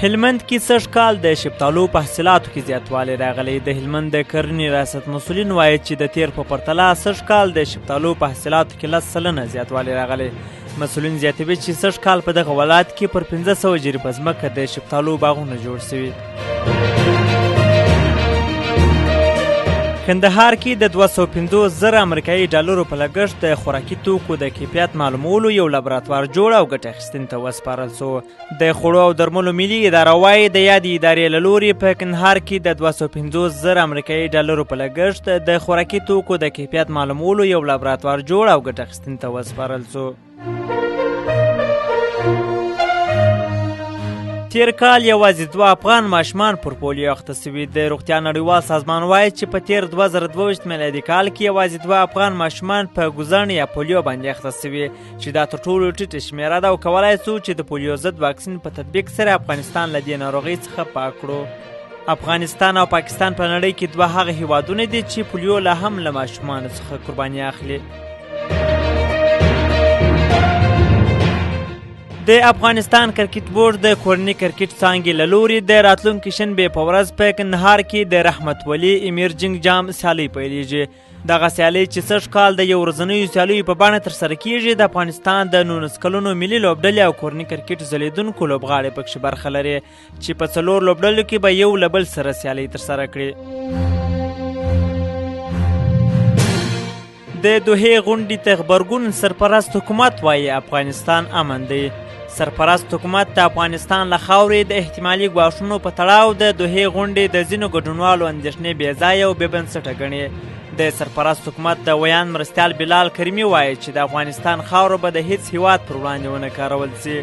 هلمند کې سږ کال د شفتالو په حاصلاتو کې زیاتوالی راغلی. د هلمند د کرنې ریاست مسؤلین وایي چې د تیر په پرتله سږ کال د شفتالو په حاصلاتو کې 10 سلنه زیاتوالی راغلی. مسؤلین زیاتوي چې سږ کال په دغه ولایت کې پر 1500 جریبه ځمکه د شفتالو باغونه جوړ شوي. کندهار کې د 250,000 امریکایي ډالرو په لګښت د خوراکي توکو د کیفیت معلومولو یو لابراتوار جوړ او ګټه اخیستنې ته وسپارل سو. د خوړو او درملو ملي اداره وایي د یادې ادارې له لوري په کندهار کې د 250,000 امریکایي ډالرو په لګښت د خوراکي توکو د کیفیت معلومولو یو لابراتوار جوړ او ګټه اخیستنې ته وسپارل سو. تیر کال یوازې 2 افغان ماشومان پر پولیو اخته سوي. د روغتیا نړیوال سازمان وایي چې په تیر 2022 میلادي کال کې یوازې 2 افغان ماشومان په ګوزڼ یا پولیو باندې اخته سوي چې دا تر ټولو ټیټه شمیره ده او کولی سو چې د پولیو ضد واکسین په تطبیق سره افغانستان له دې ناروغۍ څخه پاک کړو. افغانستان او پاکستان په نړۍ کې 2 هغه هیوادونه دي چې پولیو لا هم له ماشومانو څخه قرباني اخلي. د افغانستان کرکټ بورډ د کورني کرکټ څانګې له لوري د راتلونکي شنبې په ورځ په کندهار کې د رحمت ولي ایمرجنګ جام سیالۍ پیلیږي. دغه سیالۍ چې سږ کال د یو ورځنیو سیالیو په بڼه ترسره کیږي د افغانستان د 19 کلونو ملي لوبډلې او کورني کرکټ ځلیدونکو لوبغاړي پکښې برخه لري چې په 4 لوبډلو کې به یو له بل سره سیالۍ ترسره کړي. د دوحې غونډې ته غبرګون سرپرست حکومت وایي افغانستان امن دی. سرپرست حکومت د افغانستان له خاورې د احتمالي ګواښونو په تړاو د دوحې غونډې د ځینو ګډونوالو اندېښنې بې ځایه او بې بنسټه ګڼي. د سرپرست حکومت د ویان مرستیال بلال کریمي وایي چې د افغانستان خاوره به د هیڅ هیواد پر وړاندې ونه کارول سي.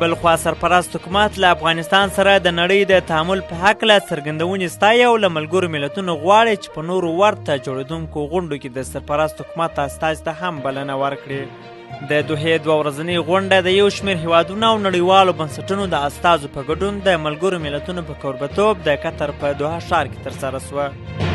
بلخوا سرپرست حکومت له افغانستان سره د نړۍ د تعامل په هکله څرګندونې ستایي او له ملګرو ملتونو غواړي چې په نورو ورته جوړېدونکو غونډو کې د سرپرست حکومت استازي ته هم بلنه ورکړي. د دوحې 2 ورځنۍ غونډه د یو شمېر هیوادونو او نړیوالو بنسټونو د استازو په ګډون د ملګرو ملتونو په کوربهتوب د قطر په دوحه ښار کې ترسره سوه.